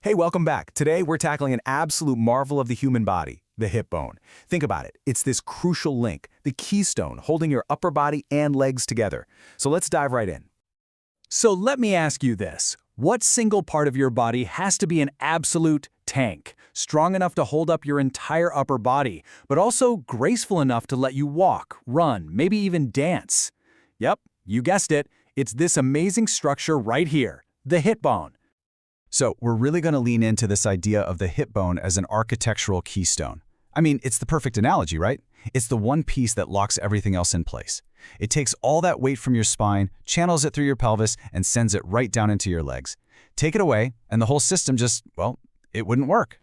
Hey, welcome back. Today, we're tackling an absolute marvel of the human body, the hip bone. Think about it. It's this crucial link, the keystone holding your upper body and legs together. So let's dive right in. So let me ask you this. What single part of your body has to be an absolute tank, strong enough to hold up your entire upper body, but also graceful enough to let you walk, run, maybe even dance? Yep, you guessed it. It's this amazing structure right here, the hip bone. So we're really going to lean into this idea of the hip bone as an architectural keystone. I mean, it's the perfect analogy, right? It's the one piece that locks everything else in place. It takes all that weight from your spine, channels it through your pelvis, and sends it right down into your legs. Take it away, and the whole system just, well, it wouldn't work.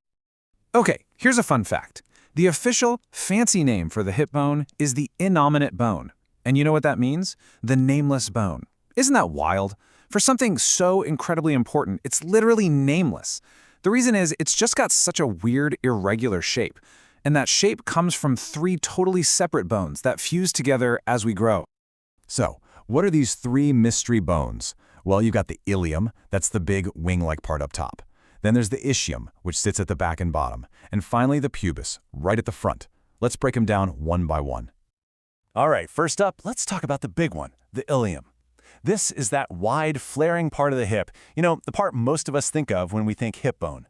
Okay, here's a fun fact. The official, fancy name for the hip bone is the innominate bone. And you know what that means? The nameless bone. Isn't that wild? For something so incredibly important, it's literally nameless. The reason is it's just got such a weird, irregular shape. And that shape comes from three totally separate bones that fuse together as we grow. So, what are these three mystery bones? Well, you've got the ilium, that's the big wing-like part up top. Then there's the ischium, which sits at the back and bottom. And finally, the pubis, right at the front. Let's break them down one by one. All right, first up, let's talk about the big one, the ilium. This is that wide, flaring part of the hip, the part most of us think of when we think hip bone.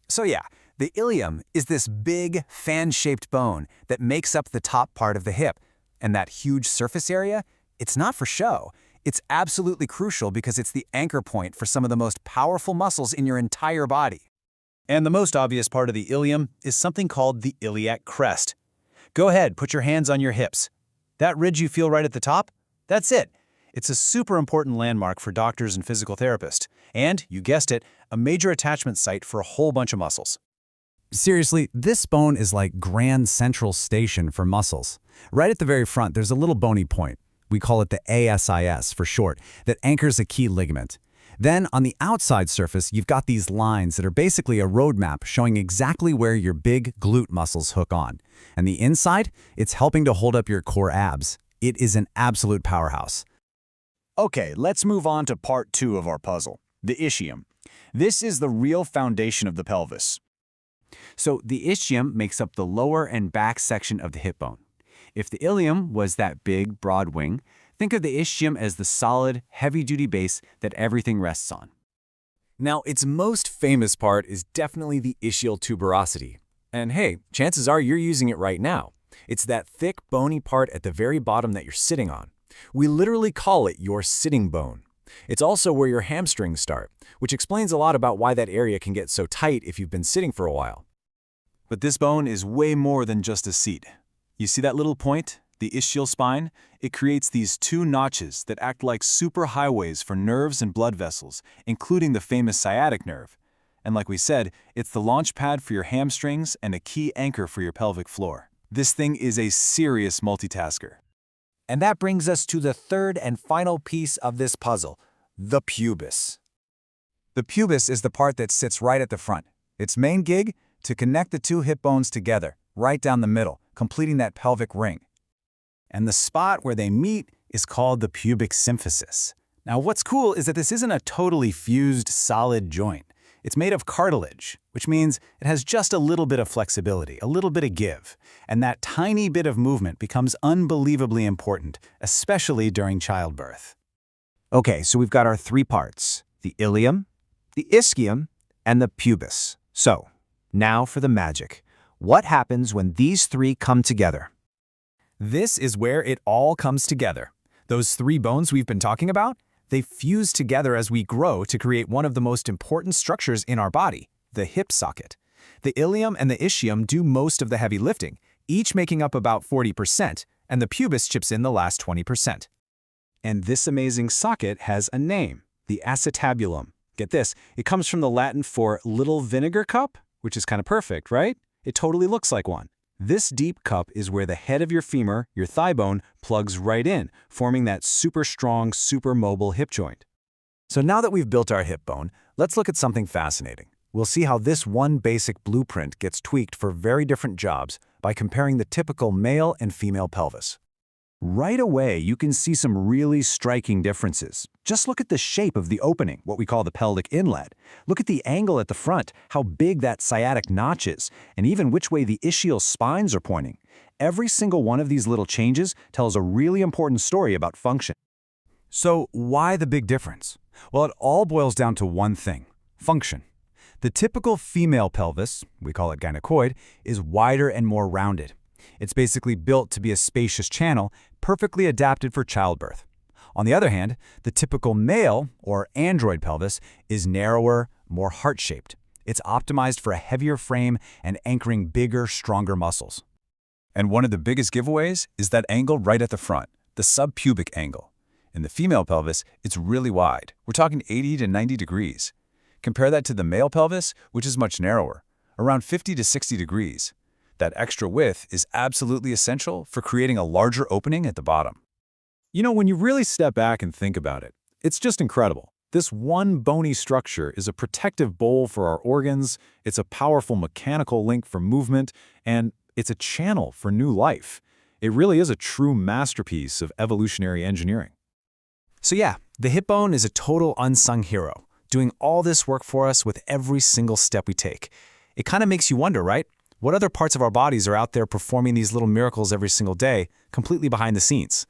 So yeah, the ilium is this big, fan-shaped bone that makes up the top part of the hip. And that huge surface area, it's not for show. It's absolutely crucial because it's the anchor point for some of the most powerful muscles in your entire body. And the most obvious part of the ilium is something called the iliac crest. Go ahead, put your hands on your hips. That ridge you feel right at the top? That's it. It's a super important landmark for doctors and physical therapists. And, you guessed it, a major attachment site for a whole bunch of muscles. Seriously, this bone is like Grand Central Station for muscles. Right at the very front, there's a little bony point. We call it the ASIS for short, that anchors a key ligament. Then, on the outside surface, you've got these lines that are basically a roadmap showing exactly where your big glute muscles hook on. And the inside, it's helping to hold up your core abs. It is an absolute powerhouse. Okay, let's move on to part 2 of our puzzle, the ischium. This is the real foundation of the pelvis. So the ischium makes up the lower and back section of the hip bone. If the ilium was that big, broad wing, think of the ischium as the solid, heavy-duty base that everything rests on. Now, its most famous part is definitely the ischial tuberosity. And hey, chances are you're using it right now. It's that thick, bony part at the very bottom that you're sitting on. We literally call it your sitting bone. It's also where your hamstrings start, which explains a lot about why that area can get so tight if you've been sitting for a while. But this bone is way more than just a seat. You see that little point, the ischial spine? It creates these 2 notches that act like superhighways for nerves and blood vessels, including the famous sciatic nerve. And like we said, it's the launch pad for your hamstrings and a key anchor for your pelvic floor. This thing is a serious multitasker. And that brings us to the third and final piece of this puzzle, the pubis. The pubis is the part that sits right at the front. Its main gig? To connect the 2 hip bones together, right down the middle, completing that pelvic ring. And the spot where they meet is called the pubic symphysis. Now, what's cool is that this isn't a totally fused, solid joint. It's made of cartilage, which means it has just a little bit of flexibility, a little bit of give. And that tiny bit of movement becomes unbelievably important, especially during childbirth. Okay, so we've got our 3 parts, the ilium, the ischium, and the pubis. So, now for the magic. What happens when these 3 come together? This is where it all comes together. Those 3 bones we've been talking about, they fuse together as we grow to create one of the most important structures in our body, the hip socket. The ilium and the ischium do most of the heavy lifting, each making up about 40%, and the pubis chips in the last 20%. And this amazing socket has a name, the acetabulum. Get this, it comes from the Latin for little vinegar cup, which is kind of perfect, right? It totally looks like one. This deep cup is where the head of your femur, your thigh bone, plugs right in, forming that super strong, super mobile hip joint. So now that we've built our hip bone, let's look at something fascinating. We'll see how this one basic blueprint gets tweaked for very different jobs by comparing the typical male and female pelvis. Right away, you can see some really striking differences. Just look at the shape of the opening, what we call the pelvic inlet. Look at the angle at the front, how big that sciatic notch is, and even which way the ischial spines are pointing. Every single one of these little changes tells a really important story about function. So why the big difference? Well, it all boils down to one thing: function. The typical female pelvis, we call it gynecoid, is wider and more rounded. It's basically built to be a spacious channel, perfectly adapted for childbirth. On the other hand, the typical male, or android pelvis, is narrower, more heart-shaped. It's optimized for a heavier frame and anchoring bigger, stronger muscles. And one of the biggest giveaways is that angle right at the front, the subpubic angle. In the female pelvis, it's really wide. We're talking 80 to 90 degrees. Compare that to the male pelvis, which is much narrower, around 50 to 60 degrees. That extra width is absolutely essential for creating a larger opening at the bottom. You know, when you really step back and think about it, it's just incredible. This one bony structure is a protective bowl for our organs, it's a powerful mechanical link for movement, and it's a channel for new life. It really is a true masterpiece of evolutionary engineering. So yeah, the hip bone is a total unsung hero, doing all this work for us with every single step we take. It kind of makes you wonder, right? What other parts of our bodies are out there performing these little miracles every single day, completely behind the scenes?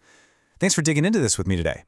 Thanks for digging into this with me today.